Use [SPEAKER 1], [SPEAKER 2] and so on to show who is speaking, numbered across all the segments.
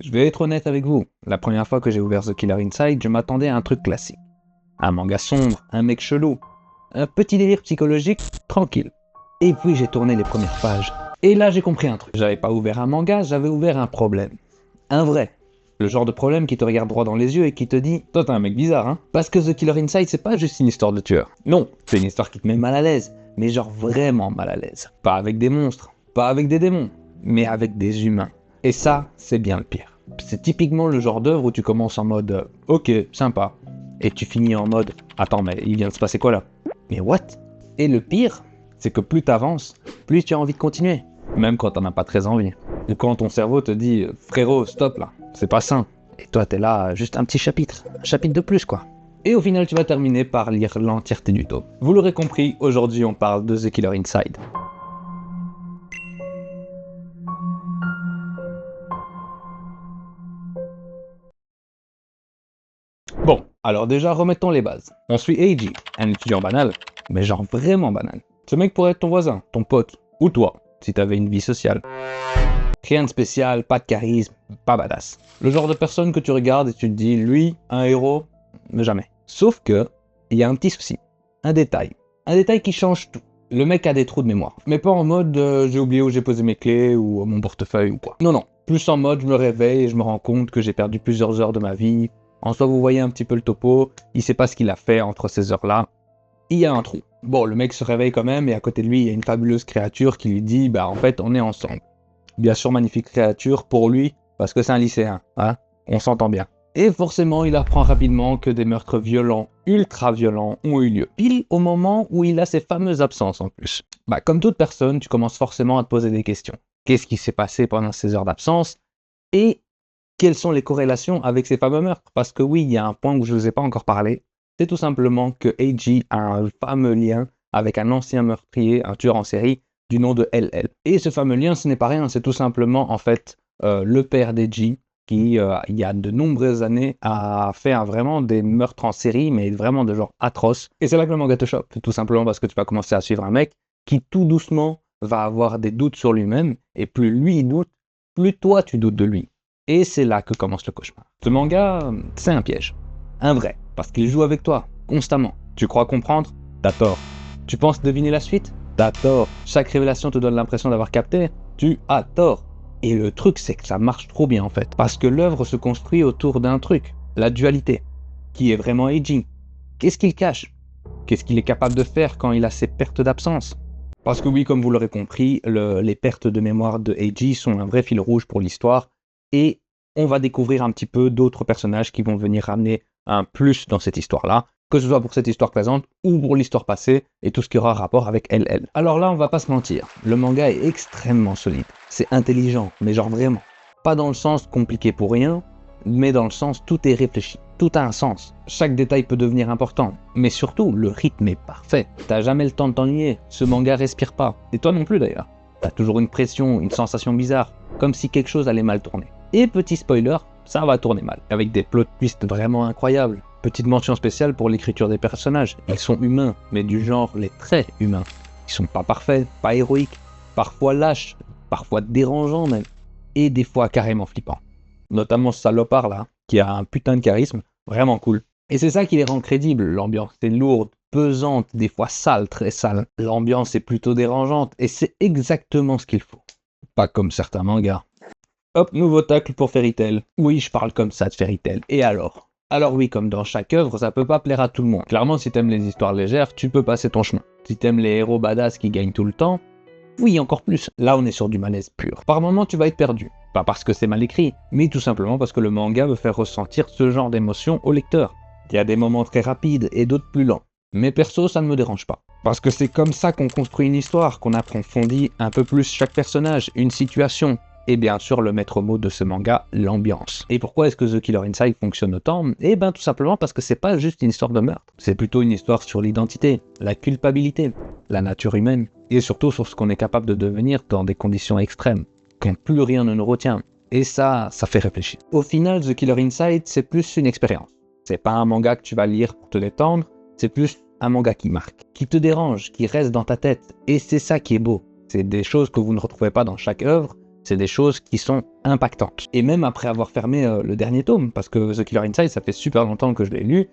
[SPEAKER 1] Je vais être honnête avec vous, la première fois que j'ai ouvert The Killer Inside, je m'attendais à un truc classique. Un manga sombre, un mec chelou, un petit délire psychologique, tranquille. Et puis j'ai tourné les premières pages. Et là j'ai compris un truc. J'avais pas ouvert un manga, j'avais ouvert un problème. Un vrai. Le genre de problème qui te regarde droit dans les yeux et qui te dit « Toi t'es un mec bizarre, hein ?» Parce que The Killer Inside c'est pas juste une histoire de tueur. Non, c'est une histoire qui te met mal à l'aise, mais genre vraiment mal à l'aise. Pas avec des monstres, pas avec des démons, mais avec des humains. Et ça, c'est bien le pire. C'est typiquement le genre d'œuvre où tu commences en mode ok, sympa, et tu finis en mode attends, mais il vient de se passer quoi là? Mais what? Et le pire, c'est que plus t'avances, plus tu as envie de continuer, même quand t'en as pas très envie. Ou quand ton cerveau te dit frérot, stop là, c'est pas sain. Et toi t'es là, juste un petit chapitre, un chapitre de plus quoi. Et au final, tu vas terminer par lire l'entièreté du tome. Vous l'aurez compris, aujourd'hui on parle de The Killer Inside. Bon, alors déjà remettons les bases. On suit Eiji, un étudiant banal, mais genre vraiment banal. Ce mec pourrait être ton voisin, ton pote, ou toi, si t'avais une vie sociale. Rien de spécial, pas de charisme, pas badass. Le genre de personne que tu regardes et tu te dis, lui, un héros, mais jamais. Sauf que, il y a un petit souci, un détail. Un détail qui change tout. Le mec a des trous de mémoire. Mais pas en mode j'ai oublié où j'ai posé mes clés ou mon portefeuille ou quoi. Non, non. Plus en mode je me réveille et je me rends compte que j'ai perdu plusieurs heures de ma vie. En soi, vous voyez un petit peu le topo. Il sait pas ce qu'il a fait entre ces heures-là. Il y a un trou. Bon, le mec se réveille quand même et à côté de lui, il y a une fabuleuse créature qui lui dit bah en fait, on est ensemble. Bien sûr, magnifique créature pour lui parce que c'est un lycéen. Hein, on s'entend bien. Et forcément, il apprend rapidement que des meurtres violents, ultra violents, ont eu lieu. Pile au moment où il a ses fameuses absences en plus. Bah, comme toute personne, tu commences forcément à te poser des questions. Qu'est-ce qui s'est passé pendant ces heures d'absence? Et quelles sont les corrélations avec ces fameux meurtres? Parce que oui, il y a un point où je ne vous ai pas encore parlé. C'est tout simplement que Eiji a un fameux lien avec un ancien meurtrier, un tueur en série, du nom de LL. Et ce fameux lien, ce n'est pas rien, c'est tout simplement en fait le père d'Eiji, qui, il y a de nombreuses années, a fait vraiment des meurtres en série, mais vraiment de genre atroce. Et c'est là que le manga te chope, tout simplement parce que tu vas commencer à suivre un mec qui tout doucement va avoir des doutes sur lui-même, et plus lui il doute, plus toi tu doutes de lui. Et c'est là que commence le cauchemar. Ce manga, c'est un piège. Un vrai, parce qu'il joue avec toi, constamment. Tu crois comprendre? T'as tort. Tu penses deviner la suite? T'as tort. Chaque révélation te donne l'impression d'avoir capté? Tu as tort. Et le truc, c'est que ça marche trop bien en fait. Parce que l'œuvre se construit autour d'un truc, la dualité. Qui est vraiment Eiji? Qu'est-ce qu'il cache? Qu'est-ce qu'il est capable de faire quand il a ses pertes d'absence? Parce que oui, comme vous l'aurez compris, les pertes de mémoire de Eiji sont un vrai fil rouge pour l'histoire. Et on va découvrir un petit peu d'autres personnages qui vont venir ramener un plus dans cette histoire-là, que ce soit pour cette histoire présente ou pour l'histoire passée et tout ce qui aura rapport avec LL. Alors là, on va pas se mentir, le manga est extrêmement solide. C'est intelligent, mais genre vraiment. Pas dans le sens compliqué pour rien, mais dans le sens tout est réfléchi. Tout a un sens. Chaque détail peut devenir important. Mais surtout, le rythme est parfait. T'as jamais le temps de t'ennuyer. Ce manga respire pas. Et toi non plus d'ailleurs. T'as toujours une pression, une sensation bizarre, comme si quelque chose allait mal tourner. Et petit spoiler, ça va tourner mal, avec des plot twists vraiment incroyables. Petite mention spéciale pour l'écriture des personnages. Ils sont humains, mais du genre les traits humains. Ils sont pas parfaits, pas héroïques, parfois lâches, parfois dérangeants même, et des fois carrément flippants. Notamment ce salopard là, qui a un putain de charisme, vraiment cool. Et c'est ça qui les rend crédibles, l'ambiance est lourde, pesante, des fois sale, très sale. L'ambiance est plutôt dérangeante, et c'est exactement ce qu'il faut. Pas comme certains mangas. Hop, nouveau tacle pour Fairy Tail. Oui, je parle comme ça de Fairy Tail. Et alors? Alors oui, comme dans chaque œuvre, ça peut pas plaire à tout le monde. Clairement, si t'aimes les histoires légères, tu peux passer ton chemin. Si t'aimes les héros badass qui gagnent tout le temps, oui, encore plus. Là, on est sur du malaise pur. Par moments, tu vas être perdu. Pas parce que c'est mal écrit, mais tout simplement parce que le manga veut faire ressentir ce genre d'émotion au lecteur. Il y a des moments très rapides et d'autres plus lents. Mais perso, ça ne me dérange pas. Parce que c'est comme ça qu'on construit une histoire, qu'on approfondit un peu plus chaque personnage, une situation. Et bien sûr, le maître mot de ce manga, l'ambiance. Et pourquoi est-ce que The Killer Inside fonctionne autant? Eh bien, tout simplement parce que c'est pas juste une histoire de meurtre. C'est plutôt une histoire sur l'identité, la culpabilité, la nature humaine, et surtout sur ce qu'on est capable de devenir dans des conditions extrêmes, quand plus rien ne nous retient. Et ça fait réfléchir. Au final, The Killer Inside, c'est plus une expérience. C'est pas un manga que tu vas lire pour te détendre, c'est plus un manga qui marque, qui te dérange, qui reste dans ta tête. Et c'est ça qui est beau. C'est des choses que vous ne retrouvez pas dans chaque œuvre, C'est des choses qui sont impactantes. Et même après avoir fermé le dernier tome, parce que The Killer Inside, ça fait super longtemps que je l'ai lu,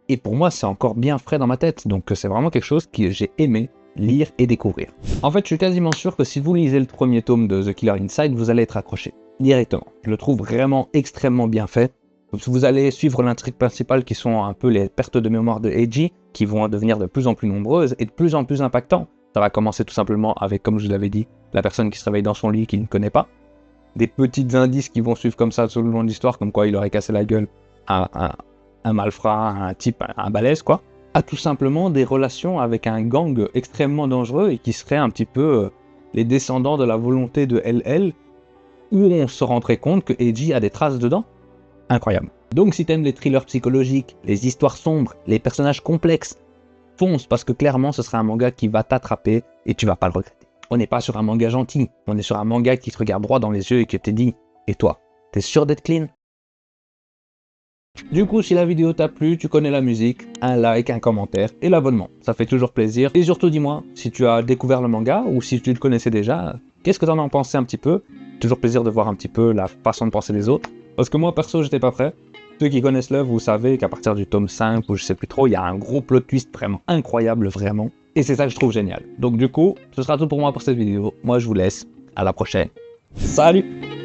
[SPEAKER 1] et pour moi, c'est encore bien frais dans ma tête. Donc c'est vraiment quelque chose que j'ai aimé lire et découvrir. En fait, je suis quasiment sûr que si vous lisez le premier tome de The Killer Inside, vous allez être accroché directement. Je le trouve vraiment extrêmement bien fait. Vous allez suivre l'intrigue principale qui sont un peu les pertes de mémoire de Eiji, qui vont devenir de plus en plus nombreuses et de plus en plus impactantes. Ça va commencer tout simplement avec, comme je l'avais dit, la personne qui se réveille dans son lit qu'il ne connaît pas. Des petits indices qui vont suivre comme ça tout le long de l'histoire, comme quoi il aurait cassé la gueule à un malfrat, un type, un balèze quoi. À tout simplement des relations avec un gang extrêmement dangereux et qui serait un petit peu les descendants de la volonté de LL, où on se rendrait compte que Eiji a des traces dedans. Incroyable. Donc si t'aimes les thrillers psychologiques, les histoires sombres, les personnages complexes, fonce, parce que clairement ce sera un manga qui va t'attraper et tu vas pas le regretter. On n'est pas sur un manga gentil, on est sur un manga qui te regarde droit dans les yeux et qui te dit « Et toi, t'es sûr d'être clean ?» Du coup, si la vidéo t'a plu, tu connais la musique, un like, un commentaire et l'abonnement, ça fait toujours plaisir. Et surtout dis-moi, si tu as découvert le manga ou si tu le connaissais déjà, qu'est-ce que t'en as pensé un petit peu? Toujours plaisir de voir un petit peu la façon de penser des autres. Parce que moi perso, j'étais pas prêt. Ceux qui connaissent l'œuvre, vous savez qu'à partir du tome 5 ou je sais plus trop, il y a un gros plot twist vraiment incroyable, vraiment. Et c'est ça que je trouve génial. Donc du coup, ce sera tout pour moi pour cette vidéo. Moi je vous laisse, à la prochaine. Salut!